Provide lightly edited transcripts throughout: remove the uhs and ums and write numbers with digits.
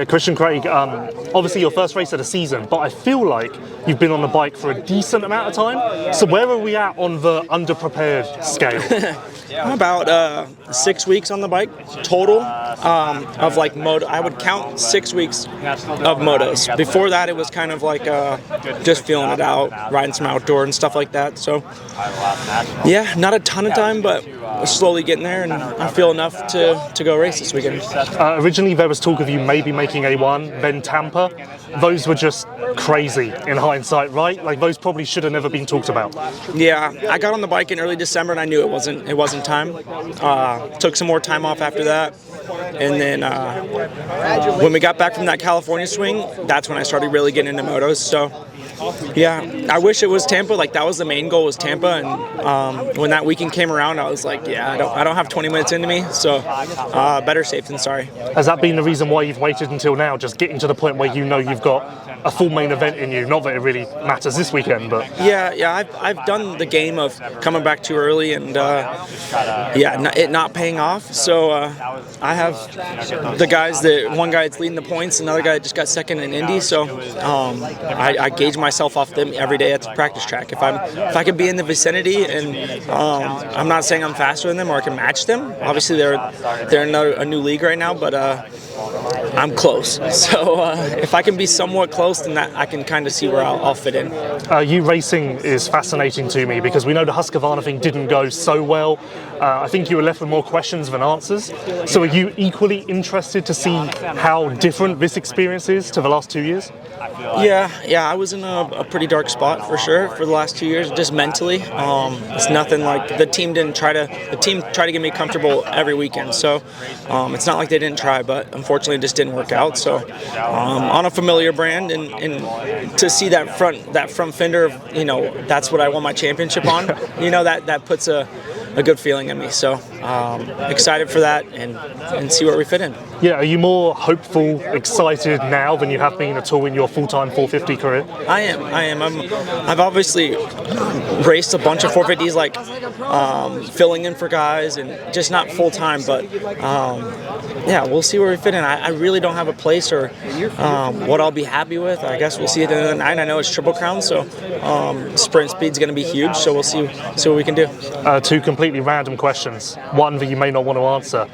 Christian Craig, obviously your first race of the season, but I feel like you've been on the bike for a decent amount of time. So where are we at on the underprepared scale? I'm about 6 weeks on the bike total of like moto. I would count 6 weeks of motos. Before that, it was kind of like just feeling it out, riding some outdoor and stuff like that. So yeah, not a ton of time, but slowly getting there, and I feel enough to go race this weekend. Originally, there was talk of you maybe making A1, then Tampa. Those were just crazy in hindsight, right? Like those probably should have never been talked about. Yeah, I got on the bike in early December, and I knew it wasn't time. Took some more time off after that, and then when we got back from that California swing, that's when I started really getting into motos. So yeah, I wish it was Tampa. Like that was the main goal, was Tampa. And when that weekend came around, I was like, yeah, I don't have 20 minutes into me, so better safe than sorry. Has that been the reason why you've waited until now, just getting to the point where you know you've got a full main event in you? Not that it really matters this weekend, but yeah, I've done the game of coming back too early and it not paying off. So I have the guys one guy that's leading the points, another guy that just got second in Indy. So I gauge myself off them every day at the practice track. If I can be in the vicinity, and I'm not saying I'm faster than them or I can match them. Obviously they're in a new league right now, but I'm close. So if I can be somewhat close, then that I can kind of see where I'll fit in. You racing is fascinating to me because we know the Husqvarna thing didn't go so well. I think you were left with more questions than answers. So are you equally interested to see how different this experience is to the last 2 years? Yeah, I was in a pretty dark spot for sure for the last 2 years, just mentally. It's nothing like the team tried to get me comfortable every weekend. So it's not like they didn't try, but unfortunately it just didn't work out. So on a familiar brand, and to see that front fender, that's what I won my championship on. That puts a good feeling in me. So excited for that and see where we fit in. Yeah, are you more hopeful, excited now than you have been at all in your full-time 450 career? I am. I've obviously raced a bunch of 450s, like filling in for guys, and just not full-time, but we'll see where we fit in. I really don't have a place or what I'll be happy with. I guess we'll see at the end of the night. I know it's Triple Crown, so sprint speed's going to be huge, so we'll see what we can do. Two completely random questions. One that you may not want to answer.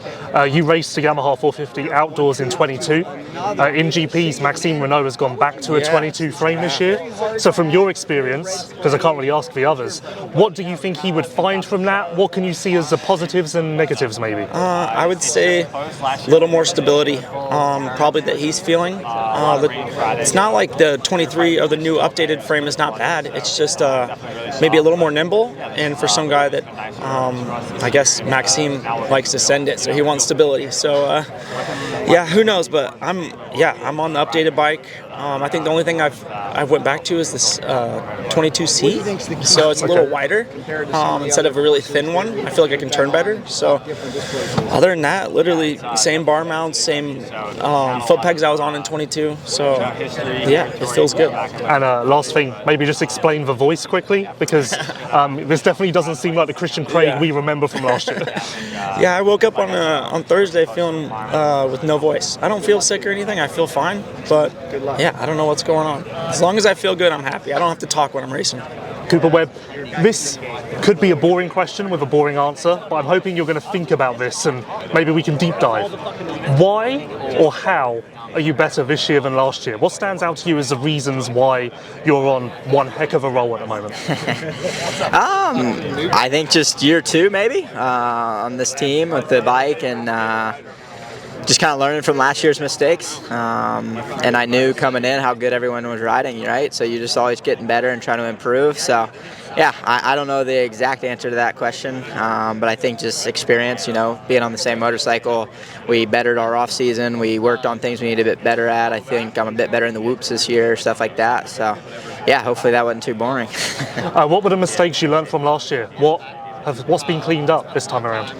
You raced a Yamaha 450 outdoors in 22. In GPs, Maxime Renault has gone back to a 22 frame this year. So from your experience, because I can't really ask the others, what do you think he would find from that? What can you see as the positives and negatives maybe? I would say a little more stability, probably that he's feeling. It's not like the 23 or the new updated frame is not bad. It's just maybe a little more nimble, and for some guy that I guess Maxime likes to send it, so he wants stability. So who knows? But I'm on the updated bike. I think the only thing I've went back to is this 22C, so it's a little wider instead of a really thin one. I feel like I can turn better. So other than that, literally same bar mounts, same foot pegs I was on in 22. So it feels good. And last thing, maybe just explain the voice quickly, because this definitely doesn't seem like the Christian Craig we remember from last year. Yeah, I woke up on Thursday feeling with no voice. I don't feel sick or anything. I feel fine, but I don't know what's going on. As long as I feel good, I'm happy. I don't have to talk when I'm racing. Cooper Webb, this could be a boring question with a boring answer, but I'm hoping you're going to think about this and maybe we can deep dive. Why or how are you better this year than last year? What stands out to you as the reasons why you're on one heck of a roll at the moment? I think just year two maybe on this team with the bike, and just kind of learning from last year's mistakes. And I knew coming in how good everyone was riding, right? So you're just always getting better and trying to improve. So I don't know the exact answer to that question, but I think just experience, being on the same motorcycle. We bettered our off season. We worked on things we need to be better at. I think I'm a bit better in the whoops this year, stuff like that. So hopefully that wasn't too boring. What were the mistakes you learned from last year? What's been cleaned up this time around?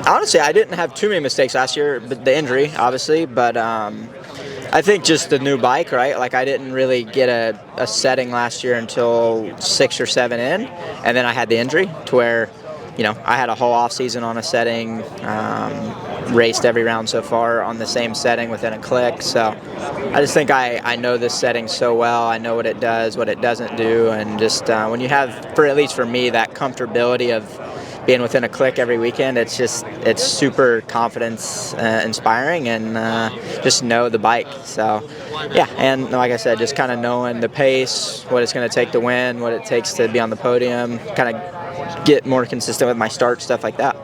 Honestly, I didn't have too many mistakes last year, but the injury, obviously, but I think just the new bike, right? Like I didn't really get a setting last year until 6 or 7 in, and then I had the injury to where I had a whole off season on a setting, raced every round so far on the same setting within a click. So I just think I know this setting so well. I know what it does, what it doesn't do, and just when you have, at least for me, that comfortability of being within a click every weekend, it's super confidence inspiring, and just know the bike. So yeah, and like I said, just kind of knowing the pace, what it's going to take to win, what it takes to be on the podium, kind of get more consistent with my start, stuff like that.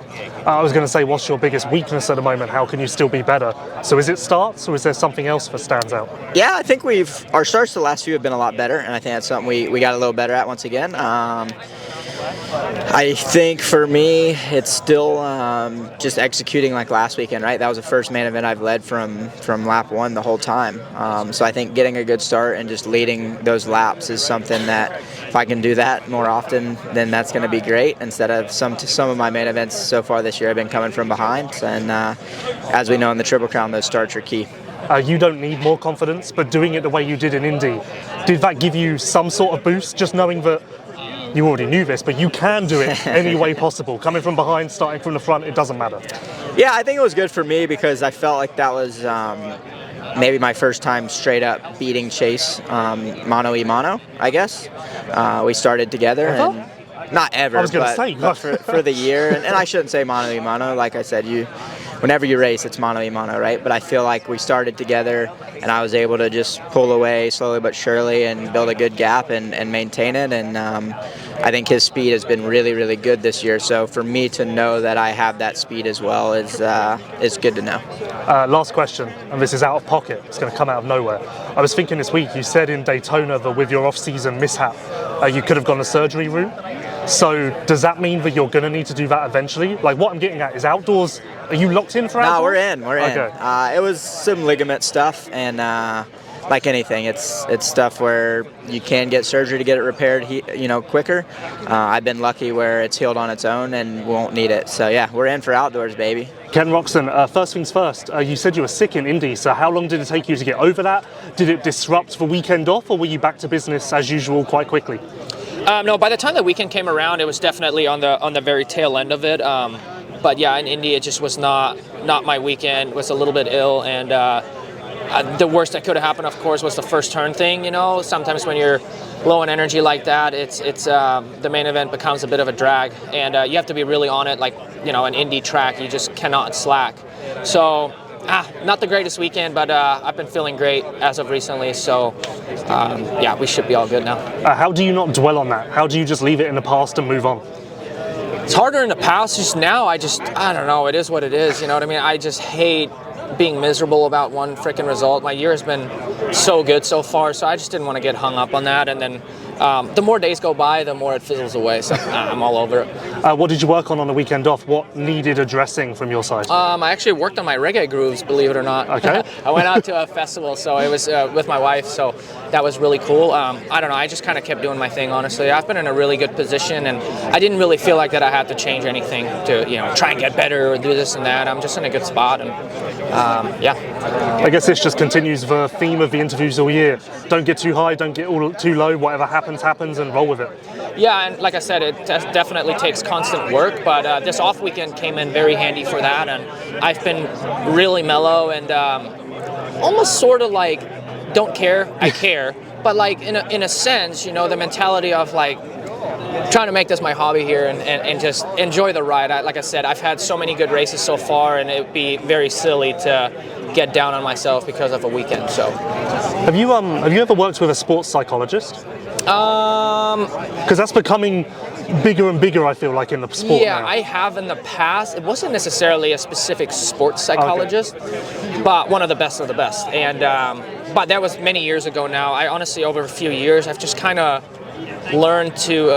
I was going to say, what's your biggest weakness at the moment? How can you still be better? So is it starts, or is there something else that stands out? Yeah, I think our starts the last few have been a lot better, and I think that's something we got a little better at once again. I think for me, it's still just executing like last weekend, right? That was the first main event I've led from lap 1 the whole time. So I think getting a good start and just leading those laps is something that if I can do that more often, then that's going to be great. Instead of some of my main events so far this year, I've been coming from behind. And as we know in the Triple Crown, those starts are key. You don't need more confidence, but doing it the way you did in Indy, did that give you some sort of boost, just knowing that you already knew this, but you can do it any way possible? Coming from behind, starting from the front, it doesn't matter. Yeah, I think it was good for me because I felt like that was maybe my first time straight up beating Chase mano-a-mano, I guess. We started together. And not ever, I was gonna say, but for the year. And I shouldn't say mano-a-mano. Like I said, whenever you race, it's mano-a-mano, right? But I feel like we started together, and I was able to just pull away slowly but surely and build a good gap and maintain it. And I think his speed has been really, really good this year. So for me to know that I have that speed as well is good to know. Last question, and this is out of pocket. It's going to come out of nowhere. I was thinking this week, you said in Daytona that with your off-season mishap, you could have gone the surgery route. So does that mean that you're going to need to do that eventually? Like, what I'm getting at is outdoors. Are you locked in for outdoors? No, we're in. Okay. It was some ligament stuff, and like anything, it's stuff where you can get surgery to get it repaired, quicker. I've been lucky where it's healed on its own and won't need it. So yeah, we're in for outdoors, baby. Ken Roczen, first things first, you said you were sick in Indy, so how long did it take you to get over that? Did it disrupt the weekend off, or were you back to business as usual quite quickly? No, by the time the weekend came around, it was definitely on the very tail end of it. But yeah, in Indy, it just was not my weekend. Was a little bit ill, and the worst that could have happened, of course, was the first turn thing. Sometimes when you're low on energy like that, it's the main event becomes a bit of a drag, and you have to be really on it. Like an Indy track, you just cannot slack. So. Not the greatest weekend, but I've been feeling great as of recently, so yeah, we should be all good now. How do you not dwell on that? How do you just leave it in the past and move on? It's harder in the past. Just now, I don't know, it is what it is, you know what I mean? I just hate being miserable about one freaking result. My year has been so good so far, so I just didn't want to get hung up on that, and then the more days go by, the more it fizzles away, so I'm all over it. What did you work on the weekend off? What needed addressing from your side? I actually worked on my reggae grooves, believe it or not. Okay. I went out to a festival, so it was with my wife, so that was really cool. I don't know, I just kind of kept doing my thing, honestly. I've been in a really good position, and I didn't really feel like that I had to change anything to try and get better or do this and that. I'm just in a good spot, and yeah. I guess this just continues the theme of the interviews all year. Don't get too high, don't get too low. Whatever happens, and roll with it. Yeah, and like I said, it definitely takes constant work, but this off weekend came in very handy for that, and I've been really mellow and almost sort of like don't care, I care, but like in a sense, the mentality of like trying to make this my hobby here and just enjoy the ride. Like I said, I've had so many good races so far, and it would be very silly to get down on myself because of a weekend. So, have you ever worked with a sports psychologist? Because that's becoming bigger and bigger, I feel like, in the sport. Yeah, now. I have in the past. It wasn't necessarily a specific sports psychologist, but one of the best of the best. And but that was many years ago now. I honestly, over a few years, I've just kind of learned to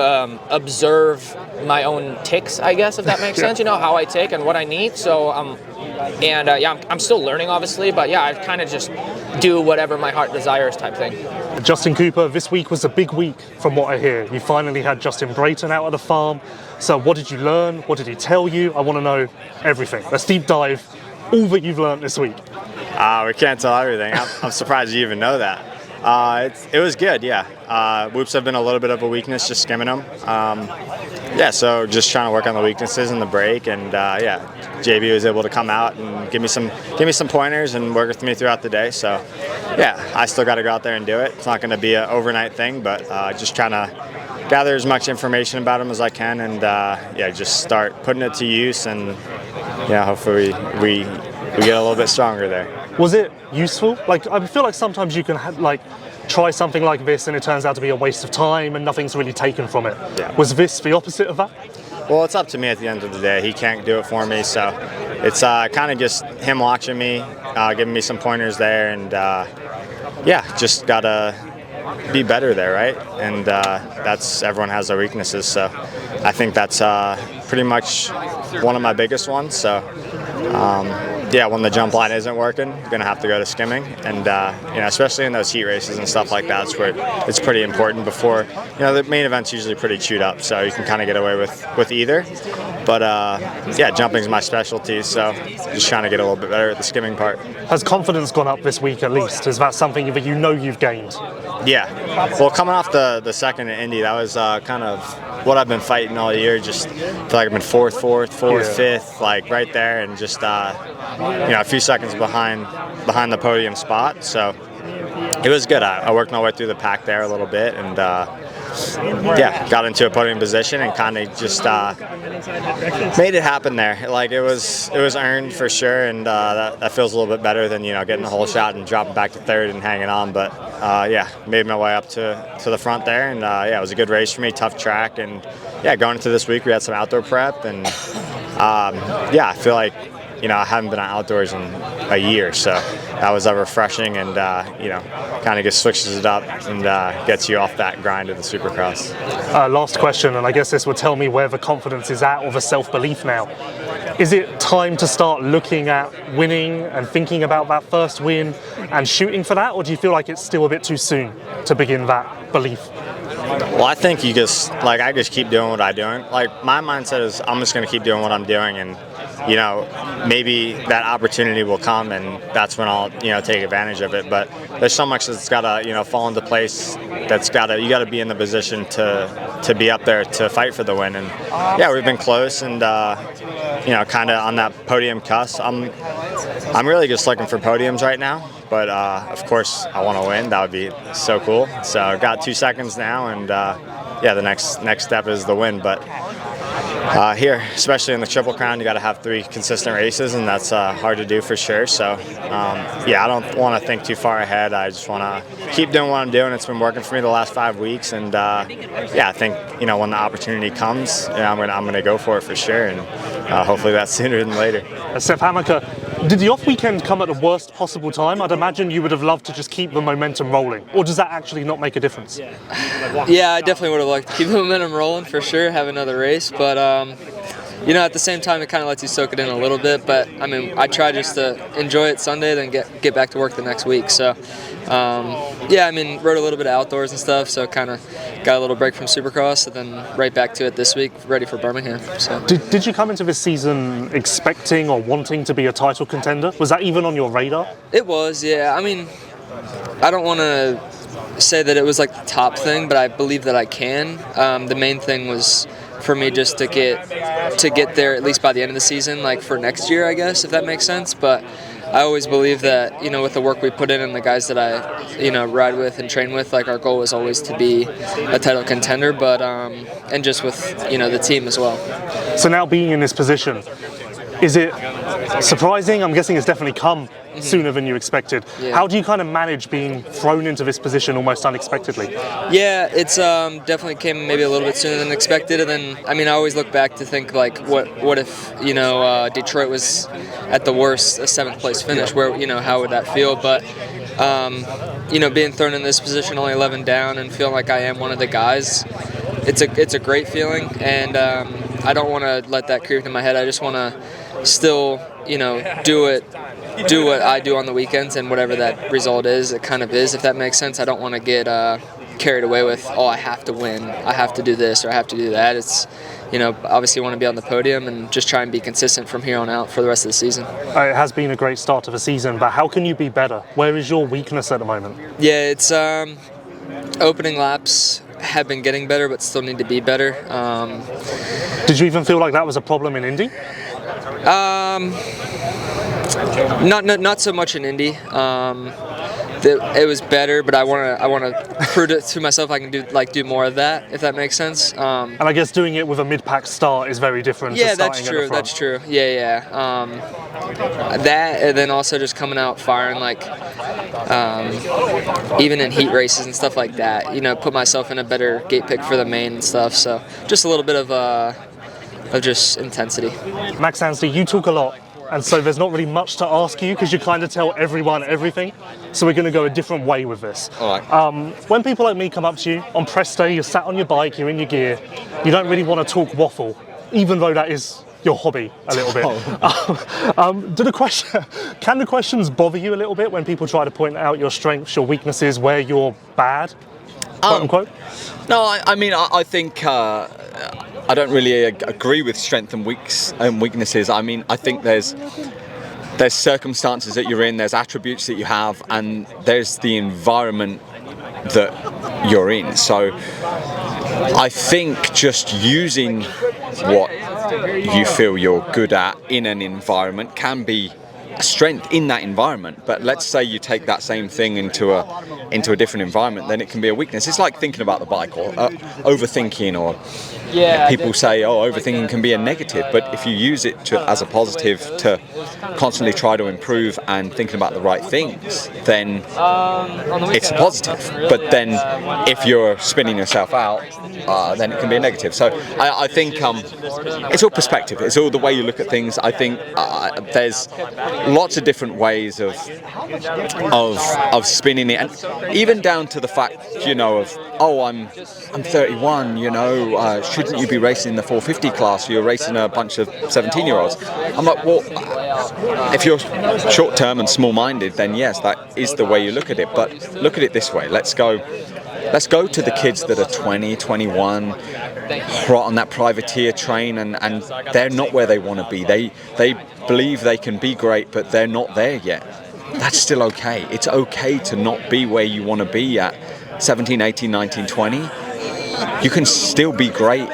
observe my own tics, I guess, if that makes sense. How I tick and what I need. So I'm still learning, obviously, but yeah, I kind of just do whatever my heart desires type thing. Justin Cooper, this week was a big week from what I hear. You finally had Justin Brayton out of the farm. So what did you learn? What did he tell you? I want to know everything. Let's deep dive all that you've learned this week. We can't tell everything. I'm surprised you even know that. It was good, yeah. Whoops have been a little bit of a weakness, just skimming them. Yeah, so just trying to work on the weaknesses in the break, and yeah, JB was able to come out and give me some pointers and work with me throughout the day. So yeah, I still got to go out there and do it. It's not going to be an overnight thing, but just trying to gather as much information about him as I can, and yeah, just start putting it to use, and yeah, hopefully we get a little bit stronger there. Was it useful? Like, I feel like sometimes you can try something like this and it turns out to be a waste of time and nothing's really taken from it. Yeah. Was this the opposite of that? Well, it's up to me at the end of the day. He can't do it for me, so it's kind of just him watching me, giving me some pointers there, and yeah, just gotta be better there, right? And that's, everyone has their weaknesses, so I think that's pretty much one of my biggest ones. So yeah, when the jump line isn't working, I'm gonna have to go to skimming, and you know, especially in those heat races and stuff like that, it's where it's pretty important. Before, you know, the main event's usually pretty chewed up, so you can kind of get away with either. But yeah, jumping's my specialty, so just trying to get a little bit better at the skimming part. Has confidence gone up this week at least? Is that something that you know you've gained? Yeah. Well, coming off the second in Indy, that was kind of what I've been fighting all year. Just feel like I've been fourth, fifth, like right there, and just you know, a few seconds behind the podium spot. So it was good. I worked my way through the pack there a little bit, and yeah, got into a podium position and kind of just made it happen there. Like, it was earned for sure, and that feels a little bit better than, you know, getting the whole shot and dropping back to third and hanging on. But yeah, made my way up to the front there, and yeah, it was a good race for me, tough track, and yeah, going into this week we had some outdoor prep, and yeah, I feel like, you know, I haven't been outdoors in a year, so that was refreshing, and you know, kind of just switches it up and gets you off that grind of the Supercross. Last question, and I guess this will tell me where the confidence is at or the self-belief now. Is it time to start looking at winning and thinking about that first win and shooting for that, or do you feel like it's still a bit too soon to begin that belief? Well, I think you just, like, I just keep doing what I'm doing. Like, my mindset is I'm just going to keep doing what I'm doing, and you know, maybe that opportunity will come, and that's when I'll, you know, take advantage of it. But there's so much that's got to, you know, fall into place. You got to be in the position to be up there to fight for the win. And yeah, we've been close, and you know, kind of on that podium cusp. I'm really just looking for podiums right now. But of course, I want to win. That would be so cool. So I've got 2 seconds now, and yeah, the next step is the win. But here, especially in the Triple Crown, you got to have 3 consistent races, and that's hard to do for sure. So yeah, I don't want to think too far ahead. I just want to keep doing what I'm doing. It's been working for me the last 5 weeks, and yeah, I think, you know, when the opportunity comes, you know, I'm gonna go for it for sure, and hopefully that's sooner than later. Seth Hammaker, did the off weekend come at the worst possible time? I'd imagine you would have loved to just keep the momentum rolling, or does that actually not make a difference? Yeah, I definitely would have liked to keep the momentum rolling for sure, have another race, but you know, at the same time, it kind of lets you soak it in a little bit. But I mean, I try just to enjoy it Sunday, then get back to work the next week. So yeah, I mean, rode a little bit of outdoors and stuff, so kind of got a little break from Supercross, and then right back to it this week, ready for Birmingham. So did you come into this season expecting or wanting to be a title contender? Was that even on your radar? It was, yeah. I mean, I don't want to say that it was like the top thing, but I believe that I can. The main thing was for me just to get there at least by the end of the season, like for next year, I guess, if that makes sense. But I always believe that, you know, with the work we put in and the guys that I, you know, ride with and train with, like, our goal was always to be a title contender, but and just with, you know, the team as well. So now being in this position, is it surprising? I'm guessing it's definitely come sooner than you expected. Yeah. How do you kind of manage being thrown into this position almost unexpectedly? Yeah, it's definitely came maybe a little bit sooner than expected. And then, I mean, I always look back to think, like, what if, you know, Detroit was at the worst a 7th place finish? Where, you know, how would that feel? But you know, being thrown in this position, only 11 down, and feeling like I am one of the guys, it's a great feeling. And I don't want to let that creep into my head. I just want to still, you know, do what I do on the weekends, and whatever that result is, it kind of is, if that makes sense. I don't want to get carried away with, oh, I have to win, I have to do this, or I have to do that. It's, you know, obviously want to be on the podium and just try and be consistent from here on out for the rest of the season. It has been a great start to the season, but how can you be better? Where is your weakness at the moment? Yeah, it's opening laps, have been getting better, but still need to be better. Did you even feel like that was a problem in Indy? Not so much in Indy. It was better, but I want to prove it to myself I can do more of that, if that makes sense. And I guess doing it with a mid-pack start is very different. Yeah, to starting at the front. That's true. Yeah. That, and then also just coming out firing, like even in heat races and stuff like that. Put myself in a better gate pick for the main and stuff. So just a little bit of just intensity. Max Anstie, you talk a lot. And so there's not really much to ask you because you kind of tell everyone everything. So we're going to go a different way with this. All right. When people like me come up to you on press day, you're sat on your bike, you're in your gear, you don't really want to talk waffle, even though that is your hobby a little bit. Can the questions bother you a little bit when people try to point out your strengths, your weaknesses, where you're bad, quote unquote? No, I mean, I think I don't really agree with strength and weaknesses. I mean, I think there's circumstances that you're in, there's attributes that you have, and there's the environment that you're in. So I think just using what you feel you're good at in an environment can be a strength in that environment. But let's say you take that same thing into a different environment, then it can be a weakness. It's like thinking about the bike or overthinking, or people say, overthinking can be a negative, but if you use it as a positive to constantly try to improve and thinking about the right things, then it's a positive. But then if you're spinning yourself out, then it can be a negative. So I think it's all perspective. It's all the way you look at things. I think there's lots of different ways of spinning it, and even down to the fact, I'm 31, shouldn't you be racing in the 450 class? You're racing a bunch of 17-year-olds. I'm like, well, if you're short-term and small-minded, then yes, that is the way you look at it. But look at it this way. Let's go to the kids that are 20, 21, right on that privateer train, and they're not where they want to be. They believe they can be great, but they're not there yet. That's still okay. It's okay to not be where you want to be at 17, 18, 19, 20. You can still be great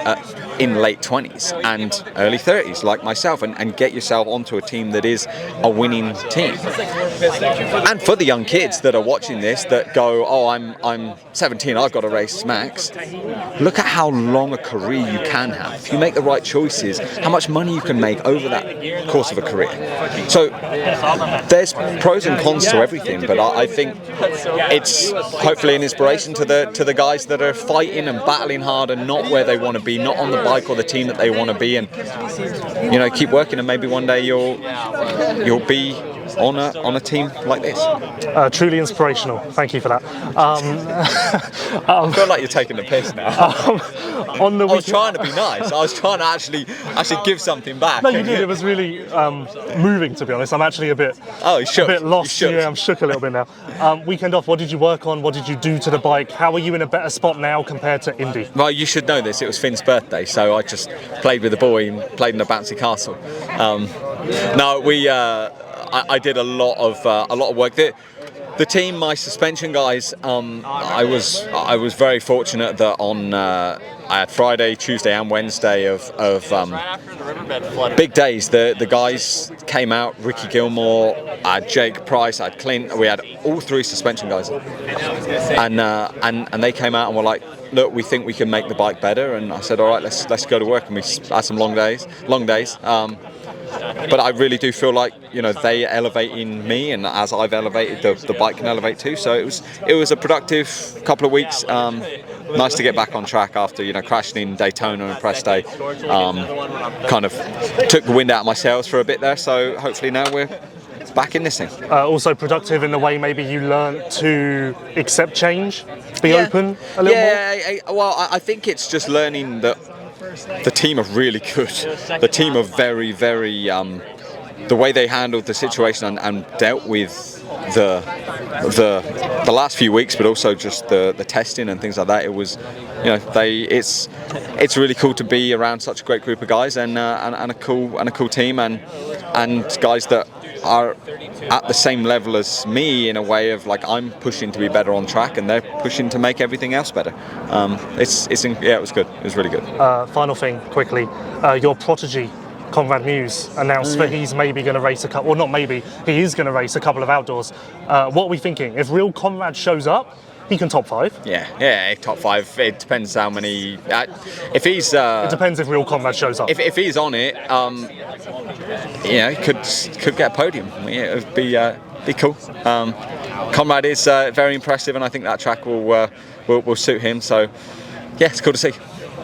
in late 20s and early 30s like myself, and get yourself onto a team that is a winning team. And for the young kids that are watching this that go, I'm 17, I've got to race Max, look at how long a career you can have. If you make the right choices, how much money you can make over that course of a career. So there's pros and cons to everything, but I think it's hopefully an inspiration to the guys that are fighting and battling hard and not where they want to be, not on the bike or the team that they want to be, and keep working, and maybe one day you'll be on a team like this. Truly inspirational. Thank you for that. I feel like you're taking the piss now. I was trying to be nice. I was trying to actually give something back. No, you did. It was really moving, to be honest. I'm actually a bit lost. Yeah, I'm shook a little bit now. Weekend off, what did you work on? What did you do to the bike? How are you in a better spot now compared to Indy? Well, you should know this. It was Finn's birthday, so I just played with the boy and played in a bouncy castle. I did a lot of work. The team, my suspension guys, I was very fortunate that I had Friday, Tuesday, and Wednesday of big days. The guys came out. Ricky Gilmore, I had Jake Price, I had Clint. We had all three suspension guys, and they came out and were like, look, we think we can make the bike better. And I said, all right, let's go to work. And we had some long days. But I really do feel like they elevating me, and as I've elevated, the bike can elevate too. So it was a productive couple of weeks. Nice to get back on track after crashing in Daytona and press day. Kind of took the wind out of my sails for a bit there. So hopefully now we're back in this thing. Also productive in the way maybe you learnt to accept change, be open a little more. Well, I think it's just learning that the team are really good. The team are very, very. The way they handled the situation and dealt with the last few weeks, but also just the testing and things like that. It was, it's really cool to be around such a great group of guys and a cool team and guys that are at the same level as me in a way of like I'm pushing to be better on track and they're pushing to make everything else better. It was good. It was really good. Final thing, quickly, your protege, Conrad Muse, announced that he's maybe going to race a couple, or not maybe, he is going to race a couple of outdoors. What are we thinking? If real Conrad shows up, he can top 5. Yeah, top 5. It depends how many. If he's. It depends if real Conrad shows up. If he's on it, he could get a podium. Yeah, it would be cool. Conrad is very impressive, and I think that track will suit him. So, yeah, it's cool to see.